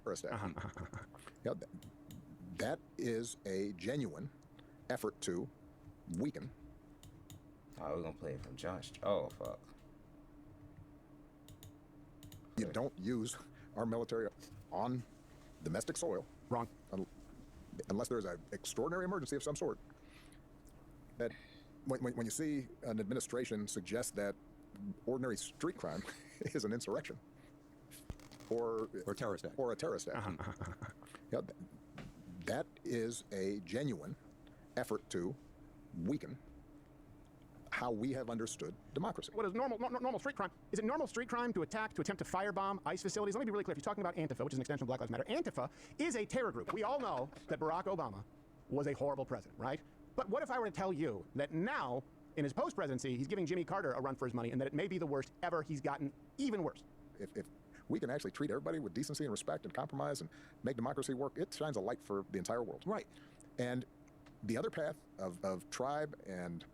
terrorist act. Yeah, that is a genuine effort to weaken. Oh, we're gonna play it from Josh. Oh, fuck. You don't use our military on domestic soil. Wrong. Unless there's an extraordinary emergency of some sort. That when you see an administration suggest that ordinary street crime is an insurrection or a terrorist act. Or a terrorist act. Yeah, that is a genuine effort to weaken how we have understood democracy. What is normal street crime? Is it normal street crime to attempt to firebomb ICE facilities? Let me be really clear. If you're talking about Antifa, which is an extension of Black Lives Matter, Antifa is a terror group. We all know that Barack Obama was a horrible president, right? But what if I were to tell you that now, in his post-presidency, he's giving Jimmy Carter a run for his money, and that it may be the worst ever? He's gotten even worse. If we can actually treat everybody with decency and respect and compromise and make democracy work, it shines a light for the entire world. Right. And the other path of tribe and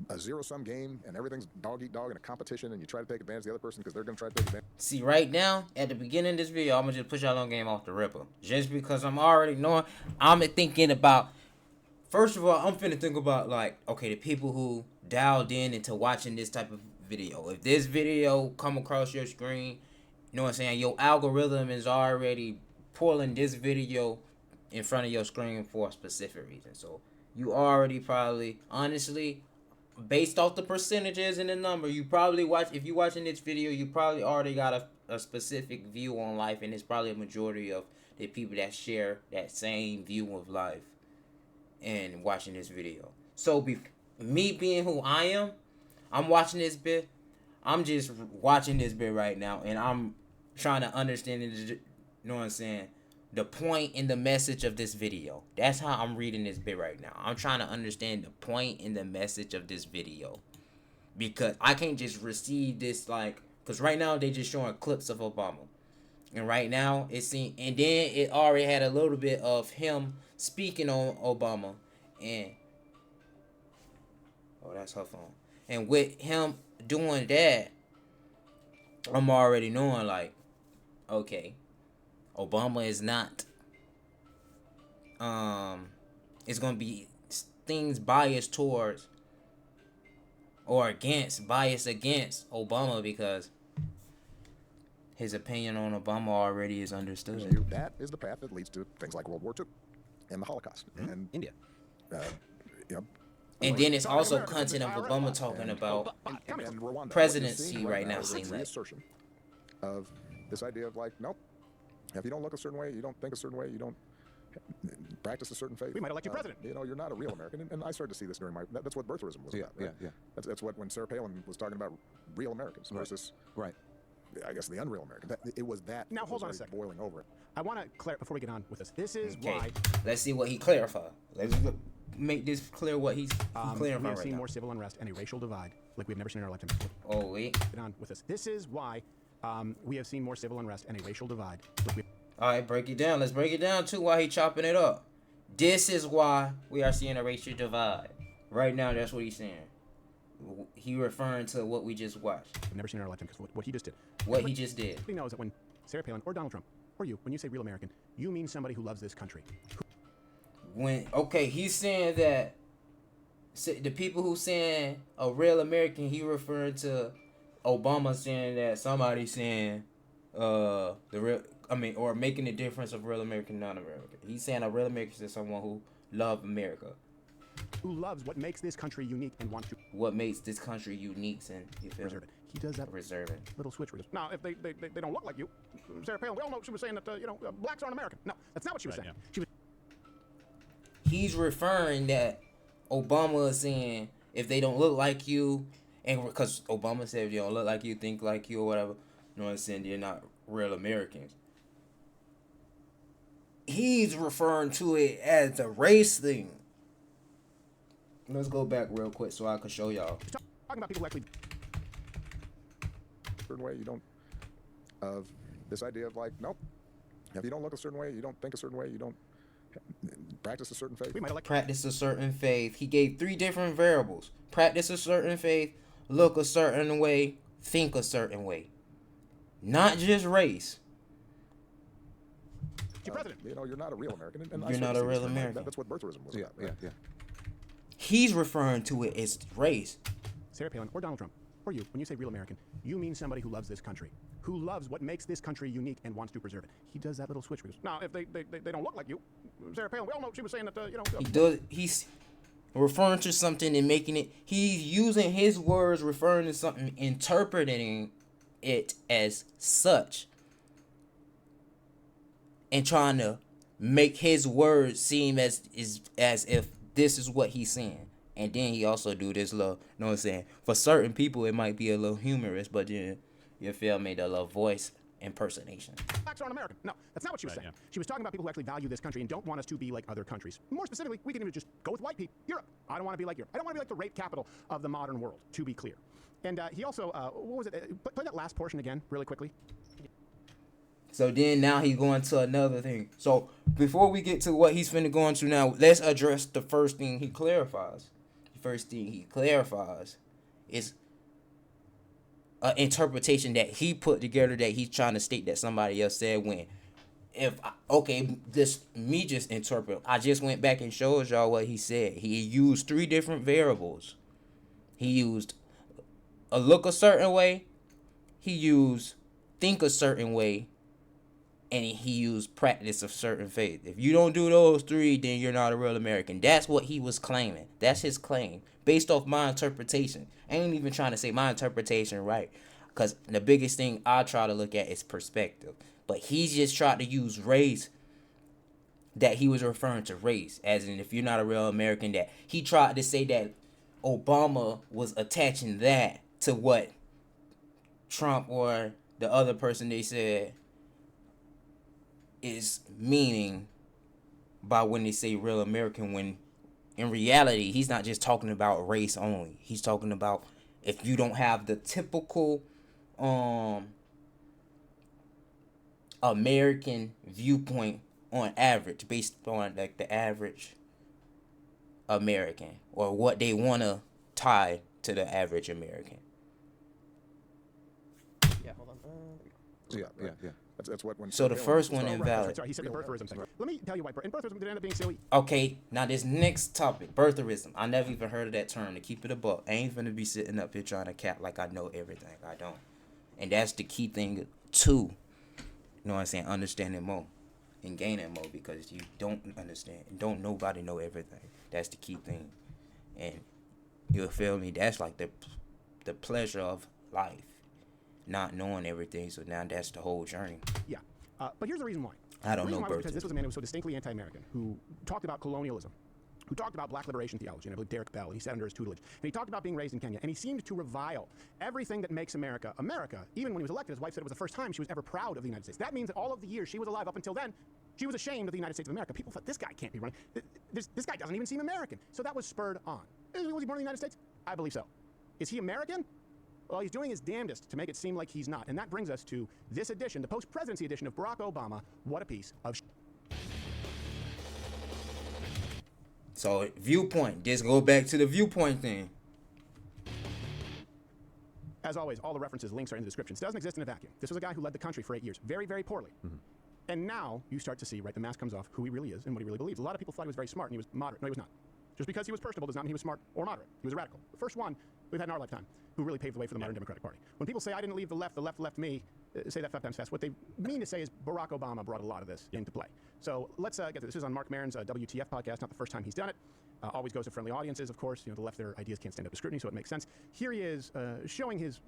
a zero-sum game and everything's dog-eat-dog in a competition and you try to take advantage of the other person because they're going to try to take advantage. See, right now, at the beginning of this video, I'm going to just push y'all on game off the ripper. Just because I'm already knowing, I'm thinking about, first of all, I'm finna think about, like, okay, the people who dialed in into watching this type of video. If this video come across your screen, you know what I'm saying, your algorithm is already pulling this video in front of your screen for a specific reason. So, you already probably, honestly, based off the percentages and the number, you probably watch, if you're watching this video, you probably already got a specific view on life, and it's probably a majority of the people that share that same view of life and watching this video. So me being who I am, I'm watching this bit, I'm just watching this bit right now, and I'm trying to understand it, you know what I'm saying, the point and the message of this video. That's how I'm reading this bit right now. I'm trying to understand the point and the message of this video. Because I can't just receive this, like, because right now they just showing clips of Obama. And right now it seemed, and then it already had a little bit of him speaking on Obama. And, oh, that's her phone. And with him doing that, I'm already knowing, like, okay, Obama is not, it's going to be things biased towards or bias against Obama because his opinion on Obama already is understood. That is the path that leads to things like World War II and the Holocaust and India. You know, and then it's also content of Obama talking about and Rwanda. presidency right now, seems like. Reassertion of this idea of, like, nope, if you don't look a certain way, you don't think a certain way, you don't practice a certain faith, we might elect you president. You know, you're not a real American. And I started to see this during that's what birtherism was about. Right? Yeah. That's what, when Sarah Palin was talking about real Americans versus, I guess, the unreal American. It was that. Now, hold on a second. Boiling over. I want to clarify before we get on with this. This is why. Let's see what he clarified. Let's make this clear what he's clarifying we have right seen now. more civil unrest and a racial divide like we've never seen in our lifetime. Oh, wait. Get on with this. This is why we have seen more civil unrest and a racial divide. All right, break it down. Let's break it down, too, while he chopping it up. This is why we are seeing a racial divide. Right now, that's what he's saying. He referring to what we just watched. We've never seen in our lifetime because what he just did. What he just did. He knows that when Sarah Palin or Donald Trump or you, when you say real American, you mean somebody who loves this country. Okay, he's saying that the people who saying a real American, he referring to Obama saying that somebody saying or making the difference of real American, non-American. He's saying a real American is someone who loves America. Who loves what makes this country unique and wants to. What makes this country unique and you feel Reserve it. He does that. Reserving. Little switch. Now, if they don't look like you, Sarah Palin, we all know she was saying that, blacks aren't American. No, that's not what she was saying. Yeah. She was. He's referring that Obama is saying if they don't look like you, and because Obama said if you don't look like you, think like you, or whatever, you know what I'm saying, you're not real Americans. He's referring to it as a race thing. Let's go back real quick so I can show y'all. Talking about people who actually. Certain way, you don't. Of this idea of, like, nope, if you don't look a certain way, you don't think a certain way, you don't practice a certain faith. We might elect. Practice a certain faith. He gave 3 different variables. Practice a certain faith, look a certain way, think a certain way. Not just race. president. You're not a real American. And I You're sort not of a see real this thing, American. That's what birtherism was about. Right? Yeah. He's referring to it as race. Sarah Palin or Donald Trump or you, when you say real American, you mean somebody who loves this country, who loves what makes this country unique and wants to preserve it. He does that little switch. Now, if they don't look like you, Sarah Palin, we all know she was saying that, He does. He's referring to something and making it. He's using his words, referring to something, interpreting it as such, and trying to make his words seem as if this is what he's saying. And then he also do this little, you know what I'm saying? For certain people, it might be a little humorous, but then you feel me, the little voice impersonation. blacks aren't American. No, that's not what she was saying. yeah. She was talking about people who actually value this country and don't want us to be like other countries. More specifically, we can even just go with white people. Europe. I don't want to be like Europe. I don't want to be like the rape capital of the modern world, to be clear. And he also, what was it? Play that last portion again, really quickly. So then now he's going to another thing. So before we get to what he's finna go into now, let's address the first thing he clarifies. The first thing he clarifies is an interpretation that he put together that he's trying to state that somebody else said when. Me just interpret. I just went back and showed y'all what he said. He used 3 different variables. He used a look a certain way. He used think a certain way. And he used practice of certain faith. If you don't do those 3, then you're not a real American. That's what he was claiming. That's his claim. Based off my interpretation. I ain't even trying to say my interpretation right. Because the biggest thing I try to look at is perspective. But he just tried to use race. That he was referring to race. As in, if you're not a real American, that he tried to say that Obama was attaching that to what Trump or the other person they said is meaning by when they say real American, when in reality he's not just talking about race only. He's talking about if you don't have the typical American viewpoint on average, based on like the average American or what they want to tie to the average American. Yeah, hold on. Yeah. That's what when. So the first one Right, invalid. sorry, he said the birtherism thing. Let me tell you why. In birtherism, did it end up being silly? Okay, now this next topic, birtherism. I never even heard of that term. To keep it a buck, I ain't finna be sitting up here trying to cap like I know everything. I don't, and that's the key thing too. You know what I'm saying? Understanding more and gaining more, because you don't understand and don't nobody know everything. That's the key thing, and you'll feel me. That's like the pleasure of life, not knowing everything. So now that's the whole journey. Yeah. But here's the reason why. I don't The reason know why was because birtherism. this was a man who was so distinctly anti-American, who talked about colonialism, who talked about black liberation theology, and I believe Derek Bell, and he sat under his tutelage. And he talked about being raised in Kenya, and he seemed to revile everything that makes America America. Even when he was elected, his wife said it was the first time she was ever proud of the United States. That means that all of the years she was alive up until then, she was ashamed of the United States of America. People thought, this guy can't be running. This guy doesn't even seem American. So that was spurred on. Was he born in the United States? I believe so. Is he American? Well, he's doing his damnedest to make it seem like he's not. And that brings us to this edition, the post-presidency edition of Barack Obama. What a piece of So viewpoint. Just go back to the viewpoint thing. As always, all the references, links are in the description. It doesn't exist in a vacuum. This was a guy who led the country for 8 years, very, very poorly. And now you start to see, right, the mask comes off, who he really is and what he really believes. A lot of people thought he was very smart and he was moderate. No, he was not. Just because he was personable does not mean he was smart or moderate. He was a radical. The first one we've had in our lifetime who really paved the way for the modern Democratic Party. When people say, I didn't leave the left left me, say that 5 times fast. What they mean to say is Barack Obama brought a lot of this into play. So let's get to this. This is on Mark Maron's WTF podcast, not the first time he's done it. Always goes to friendly audiences, of course. The left, their ideas can't stand up to scrutiny, so it makes sense. Here he is showing his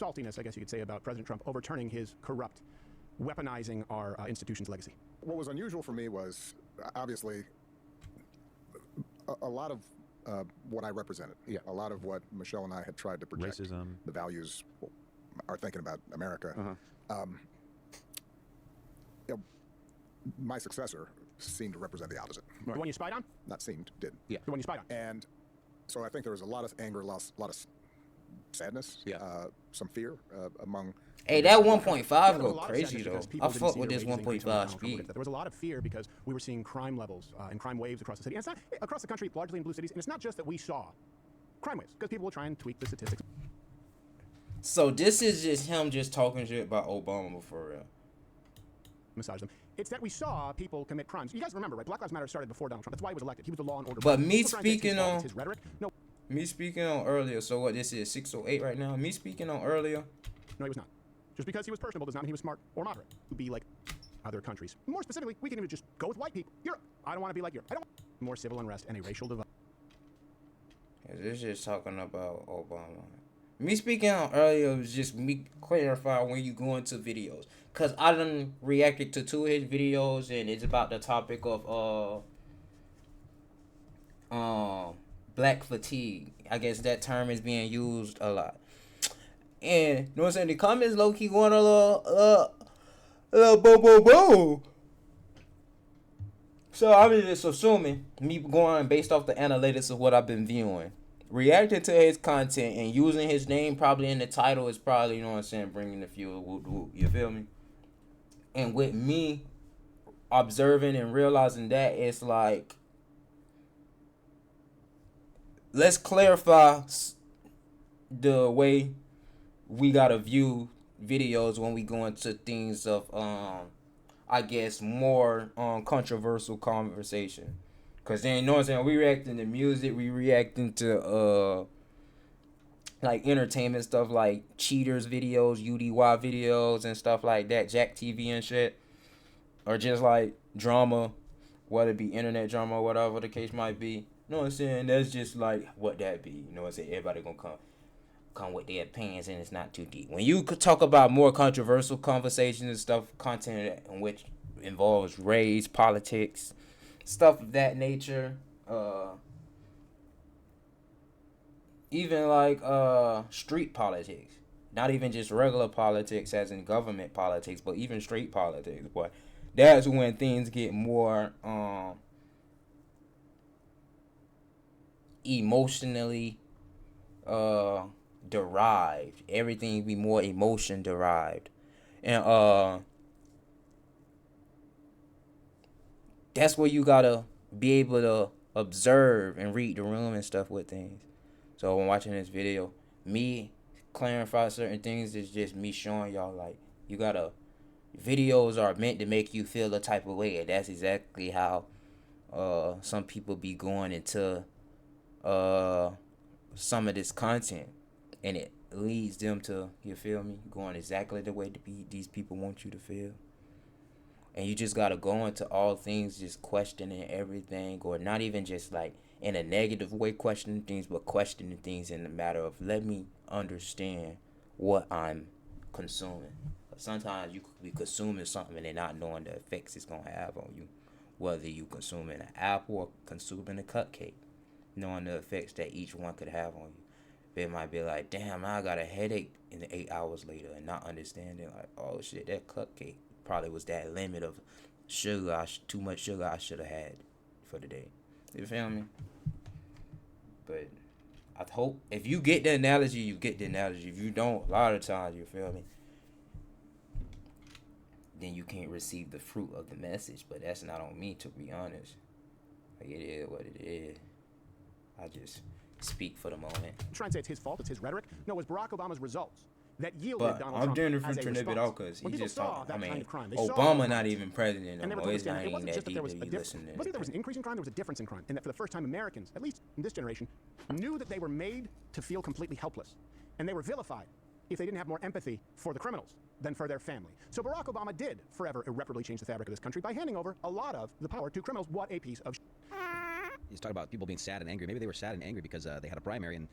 saltiness, I guess you could say, about President Trump overturning his corrupt, weaponizing our institution's legacy. What was unusual for me was obviously a lot of what I represented. Yeah. A lot of what Michelle and I had tried to project. Racism. The values, our thinking about America. My successor seemed to represent the opposite. The one you spied on? Not seemed, did. Yeah. The one you spied on? And so I think there was a lot of anger, a lot of sadness, Yeah. some fear among. Hey, that 1.5 Yeah, there was go a lot of crazy sadness though. because people I didn't fuck see with her this raising income 1.5 to speed. There was a lot of fear because we were seeing crime levels and crime waves across the city. And it's not across the country, largely in blue cities. And it's not just that we saw crime waves, because people will try and tweak the statistics. So this is just him just talking shit about Obama for real. massage them. It's that we saw people commit crimes. You guys remember, right? Black Lives Matter started before Donald Trump. That's why he was elected. He was the law and order. But president. me People try and say it's his speaking fault, on- it's his rhetoric. No, Me speaking on earlier, so what, this is 6:08 right now? Me speaking on earlier, he was not. Just because he was personable does not mean he was smart or moderate. To be like other countries. More specifically, we can even just go with white people. Europe. I don't want to be like Europe. I don't want more civil unrest and a racial divide. this is talking about Obama. Me speaking on earlier was just me clarify when you go into videos. Because I done reacted to 2 of his videos, and it's about the topic of black fatigue. I guess that term is being used a lot. And you know what I'm saying? The comments low key going a little boom boom boom. So I'm just assuming, me going based off the analytics of what I've been viewing, reacting to his content and using his name probably in the title is probably, you know what I'm saying, bringing the fuel. Whoop, whoop, you feel me? And with me observing and realizing that, it's like, let's clarify the way we gotta view videos when we go into things of I guess more controversial conversation. Cause then, you know what I'm saying, we reacting to music, we reacting to like entertainment stuff like cheaters videos, UDY videos and stuff like that, Jack TV and shit. Or just like drama, whether it be internet drama or whatever the case might be. You know what I'm saying? That's just like what that be. You know what I'm saying? Everybody gonna come with their opinions and it's not too deep. When you could talk about more controversial conversations and stuff, content in which involves race, politics, stuff of that nature, even like street politics, not even just regular politics as in government politics, but even street politics. But that's when things get more emotionally derived. Everything be more emotion derived. And that's where you gotta be able to observe and read the room and stuff with things. So when watching this video, me clarify certain things is just me showing y'all like you gotta, videos are meant to make you feel a type of way, and that's exactly how some people be going into some of this content, and it leads them to, you feel me, going exactly the way these people want you to feel. And you just gotta go into all things just questioning everything, or not even just like in a negative way questioning things, but questioning things in the matter of, let me understand what I'm consuming. Sometimes you could be consuming something and not knowing the effects it's gonna have on you, whether you consuming an apple or consuming a cupcake, knowing the effects that each one could have on you. It might be like, damn, I got a headache in the 8 hours later, and not understanding like, oh shit, that cupcake probably was that limit of sugar, too much sugar I should have had for the day. You feel me? But I hope if you get the analogy, you get the analogy. If you don't, a lot of times, you feel me, then you can't receive the fruit of the message. But that's not on me, to be honest. Like, it is what it is. I just speak for the moment. Try and say it's his fault, it's his rhetoric. No, it was Barack Obama's results that yielded But Donald I'm Trump doing it as from a turn it response. out because When he people just saw talking. I that mean, kind of crime, they saw Obama the not crimes. even president And no never more. to It's understand, not it even wasn't that just that deep there was to a be difference. listening. It wasn't that there was an increase in crime, there was a difference in crime. And that for the first time, Americans, at least in this generation, knew that they were made to feel completely helpless. And they were vilified if they didn't have more empathy for the criminals than for their family. So Barack Obama did forever irreparably change the fabric of this country by handing over a lot of the power to criminals. What a piece of He's talking about people being sad and angry. Maybe they were sad and angry because they had a primary and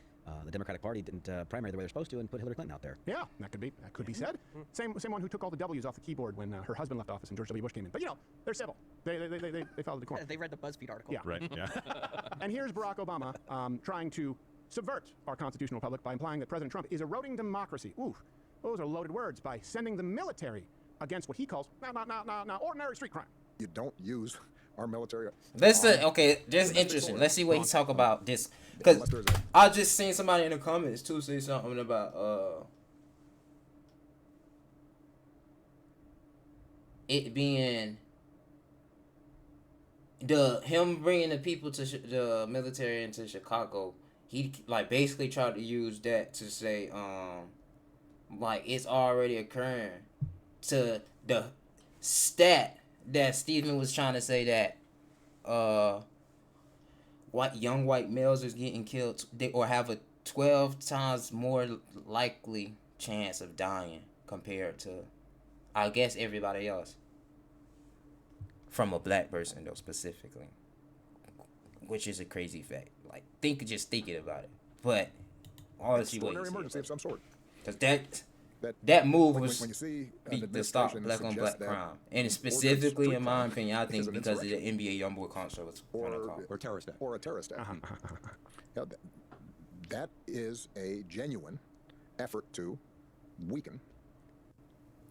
the Democratic Party didn't primary the way they're supposed to and put Hillary Clinton out there. Yeah, that could be said. Same one who took all the W's off the keyboard when her husband left office and George W. Bush came in. But you know, they're civil. They followed the court. They read the BuzzFeed article. Yeah. Right. Yeah. And here's Barack Obama trying to subvert our constitutional republic by implying that President Trump is eroding democracy. Ooh, those are loaded words, by sending the military against what he calls ordinary street crime. You don't use our military. Let's okay, this is interesting. Let's see what he talk about this, because Unless there's a I just seen somebody in the comments too say something about it being him bringing the people to the military into Chicago. He like basically tried to use that to say like it's already occurring to the stat that Stephen was trying to say that young white males is getting killed or have a 12 times more likely chance of dying compared to, I guess, everybody else. From a black person though, specifically, which is a crazy fact. Like, just thinking about it. But honestly, Extraordinary emergency of some sort. because that move when was you see to stop black on black crime, and specifically, in my opinion, I think because of the NBA YoungBoy concert was Or terrorist act. or a terrorist act. Now, that is a genuine effort to weaken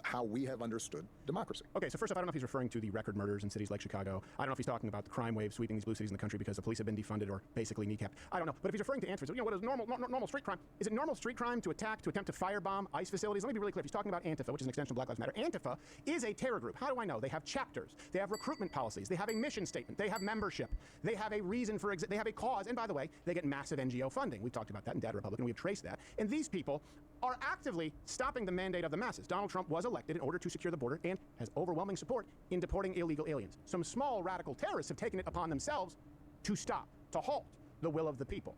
how we have understood democracy. Okay, so first off, I don't know if he's referring to the record murders in cities like Chicago. I don't know if he's talking about the crime wave sweeping these blue cities in the country because the police have been defunded or basically kneecapped. I don't know. But if he's referring to Antifa, what is normal street crime? Is it normal street crime to attempt to firebomb ICE facilities? Let me be really clear. If he's talking about Antifa, which is an extension of Black Lives Matter, Antifa is a terror group. How do I know? They have chapters. They have recruitment policies. They have a mission statement. They have membership. They have a reason for they have a cause. And by the way, they get massive NGO funding. We've talked about that in Dad Republican. We've traced that. And these people are actively stopping the mandate of the masses. Donald Trump was elected in order to secure the border and has overwhelming support in deporting illegal aliens. Some small radical terrorists have taken it upon themselves to stop, to halt the will of the people.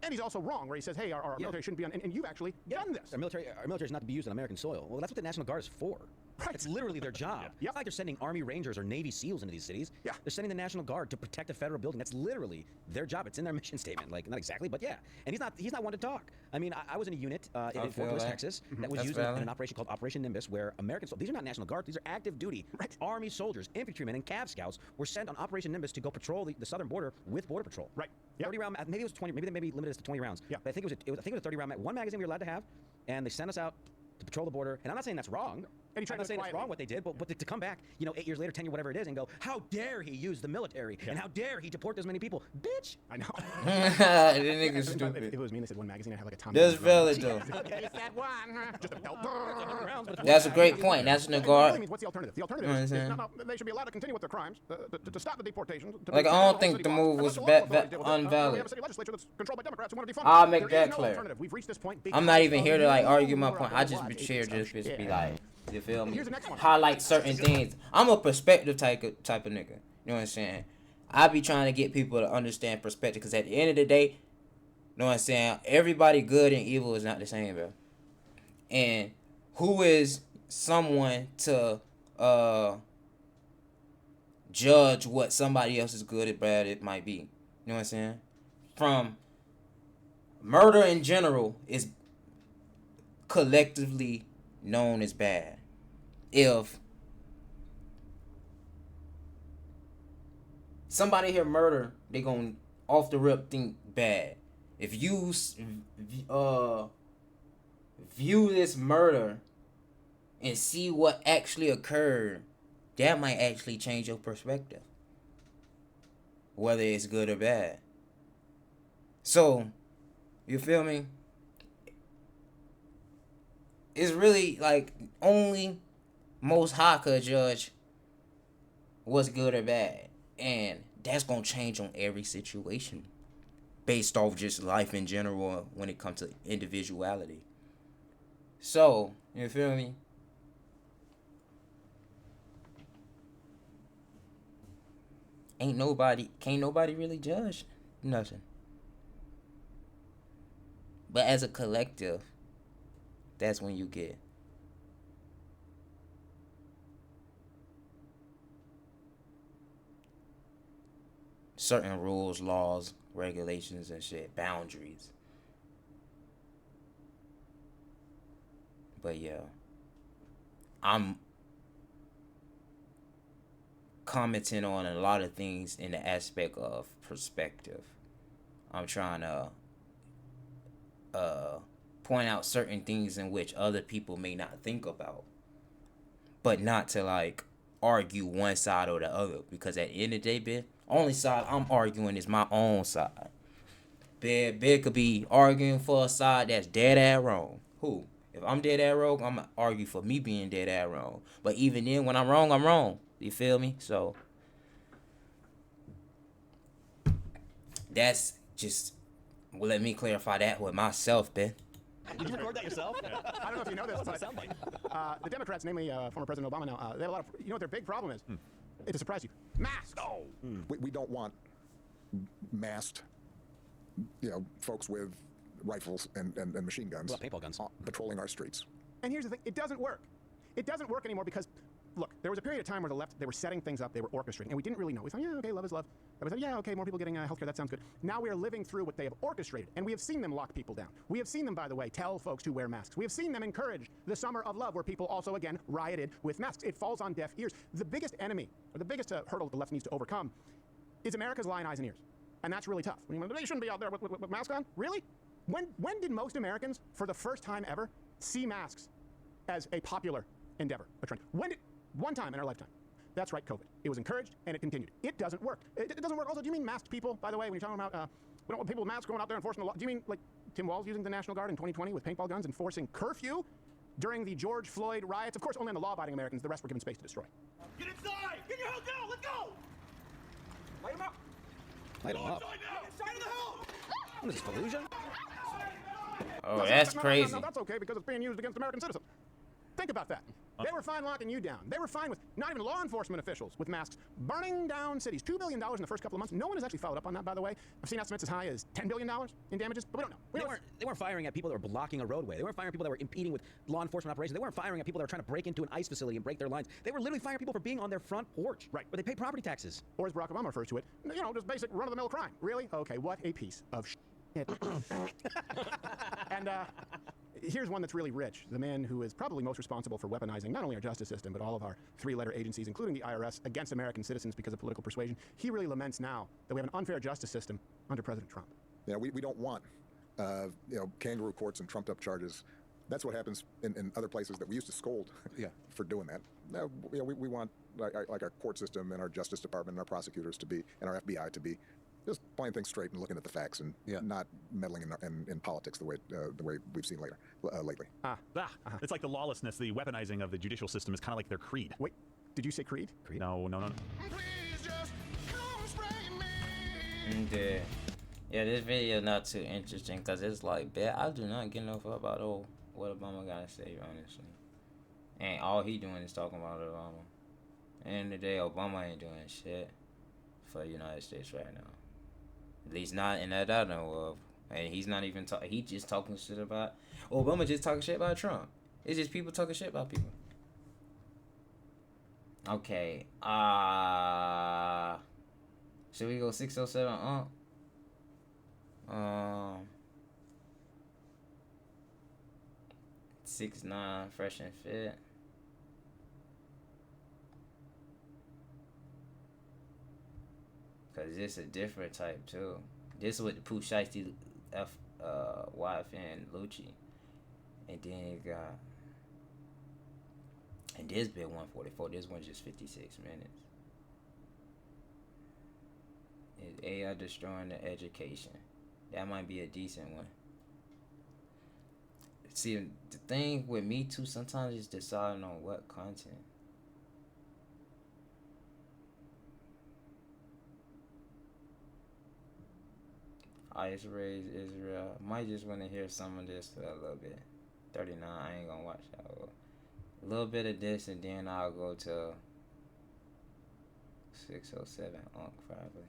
And he's also wrong where he says, hey, our military shouldn't be on, and you've actually done this. Our military is not to be used on American soil. Well, that's what the National Guard is for. Right. It's literally their job. Yep. It's not like they're sending Army Rangers or Navy SEALs into these cities. Yeah. They're sending the National Guard to protect a federal building. That's literally their job. It's in their mission statement. Like, not exactly, but yeah. And he's not one to talk. I mean, I was in a unit in Fort Worth, Texas, that was That's used in valid. an operation called Operation Nimbus, where These are not National Guard. These are active duty Army soldiers, infantrymen, and Cav Scouts were sent on Operation Nimbus to go patrol the southern border with Border Patrol. Right. Yep. 30 round. Maybe it was 20. Maybe they limited us to 20 rounds. Yeah. But I think it was a 30 round. One magazine we were allowed to have, and they sent us out to patrol the border. And I'm not saying that's wrong. And he tried I'm not to saying it's quietly. wrong what they did, but to come back, 8 years later, 10 years, whatever it is, and go, how dare he use the military, and how dare he deport this many people, bitch! I know. That nigga If stupid. it was me, they said one magazine, I have like a Tommy. That's Gun drum. valid though. Okay, it's that one. Just a That's a great point. National Really Guard. means, what's the alternative? The alternative is no, they should be allowed to continue with their crimes, to stop the deportations. Like, I don't think the move was unvalid. We have a city legislature that's controlled by Democrats who want to defund. I'll make There is that no clear. alternative. We've reached this point I'm not even because here to of like you argue my or point. a I just lot. be It's here some just to shit. be like, you feel me? Here's the next one. Highlight certain things. I'm a perspective type of nigga. You know what I'm saying? I be trying to get people to understand perspective because at the end of the day, you know what I'm saying? Everybody good and evil is not the same, bro. And who is someone to judge what somebody else's good or bad it might be? You know what I'm saying? From murder in general is collectively known as bad. If somebody hear murder, they gon' off the rip think bad. If you view this murder and see what actually occurred, that might actually change your perspective, whether it's good or bad. So, you feel me? It's really like only Most High could judge what's good or bad. And that's going to change on every situation based off just life in general when it comes to individuality. So, you feel me? Can't nobody really judge nothing. But as a collective, that's when you get certain rules, laws, regulations, and shit, boundaries. But yeah, I'm commenting on a lot of things in the aspect of perspective. I'm trying to point out certain things in which other people may not think about, but not to like argue one side or the other, because at the end of the day, bitch, only side I'm arguing is my own side. Big could be arguing for a side that's dead ass wrong. Who? If I'm dead ass wrong, I'm gonna argue for me being dead ass wrong. But even then, when I'm wrong, I'm wrong. You feel me? So that's just, well, let me clarify that with myself, bitch. Did you record that yourself? I don't know if you know this, but the Democrats, namely former President Obama now, they have a lot of, you know what their big problem is? It'll surprise you. Masks. Oh. We don't want masked, folks with rifles and machine guns Well, paintball guns. patrolling our streets. And here's the thing, it doesn't work. It doesn't work anymore because, look, there was a period of time where the left, they were setting things up, they were orchestrating, and we didn't really know. We thought, yeah, okay, love is love. And we thought, yeah, okay, more people getting healthcare, that sounds good. Now we are living through what they have orchestrated, and we have seen them lock people down. We have seen them, by the way, tell folks to wear masks. We have seen them encourage the summer of love, where people also, again, rioted with masks. It falls on deaf ears. The biggest enemy, or the biggest hurdle the left needs to overcome is America's lying eyes and ears. And that's really tough. I mean, they shouldn't be out there with masks on. Really? When did most Americans, for the first time ever, see masks as a popular endeavor, a trend? One time in our lifetime. That's right, COVID. It was encouraged and it continued. It doesn't work. It doesn't work. Also, do you mean masked people, by the way, when you're talking about we don't want people with masks going out there enforcing the law? Do you mean like Tim Walz using the National Guard in 2020 with paintball guns enforcing curfew during the George Floyd riots? Of course, only on the law-abiding Americans. The rest were given space to destroy. Get inside! Get your hotel! Let's go! Light him up! Light 'em up. Inside now! Inside of the house! What is this, collusion? Oh, that's No, crazy. that's okay because it's being used against American citizens. Think about that. They were fine locking you down. They were fine with not even law enforcement officials with masks burning down cities. $2 billion in the first couple of months. No one has actually followed up on that, by the way. I've seen estimates as high as $10 billion in damages, but we don't know. They weren't firing at people that were blocking a roadway. They weren't firing at people that were impeding with law enforcement operations. They weren't firing at people that were trying to break into an ICE facility and break their lines. They were literally firing at people for being on their front porch, Right. where they pay property taxes. Or as Barack Obama refers to it, just basic run-of-the-mill crime. Really? Okay, what a piece of shit. And here's one that's really rich. The man who is probably most responsible for weaponizing not only our justice system, but all of our three-letter agencies, including the IRS, against American citizens because of political persuasion. He really laments now that we have an unfair justice system under President Trump. We don't want kangaroo courts and trumped up charges. That's what happens in other places that we used to scold for doing that. We want like our court system and our Justice Department and our prosecutors to be, and our FBI to be, just playing things straight and looking at the facts and not meddling in politics the way we've seen lately. It's like the lawlessness, the weaponizing of the judicial system is kind of like their creed. Wait, did you say creed? No. Yeah, this video not too interesting because it's like, I do not give no fuck about what Obama gotta say, honestly. And all he doing is talking about Obama. End of the day, Obama ain't doing shit for the United States right now. At least not in that I know of. And he's not even he just talking shit about Obama, just talking shit about Trump. It's just people talking shit about people. Okay, should we go 607 6'9", fresh and fit. Cause this a different type too. This with the Pooh Shiesty, YFN Lucci, and then you got, and this bit 144. This one just 56 minutes. Is AI destroying the education? That might be a decent one. See, the thing with me too, sometimes is deciding on what content. ICE raised Israel. Might just want to hear some of this a little bit. 39. I ain't gonna watch that. A little bit of this, and then I'll go to 607 probably.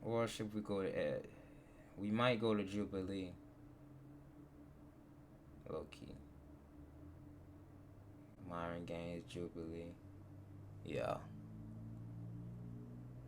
Or should we go to we might go to Jubilee. Low key. Myron Gaines, Jubilee. Yeah.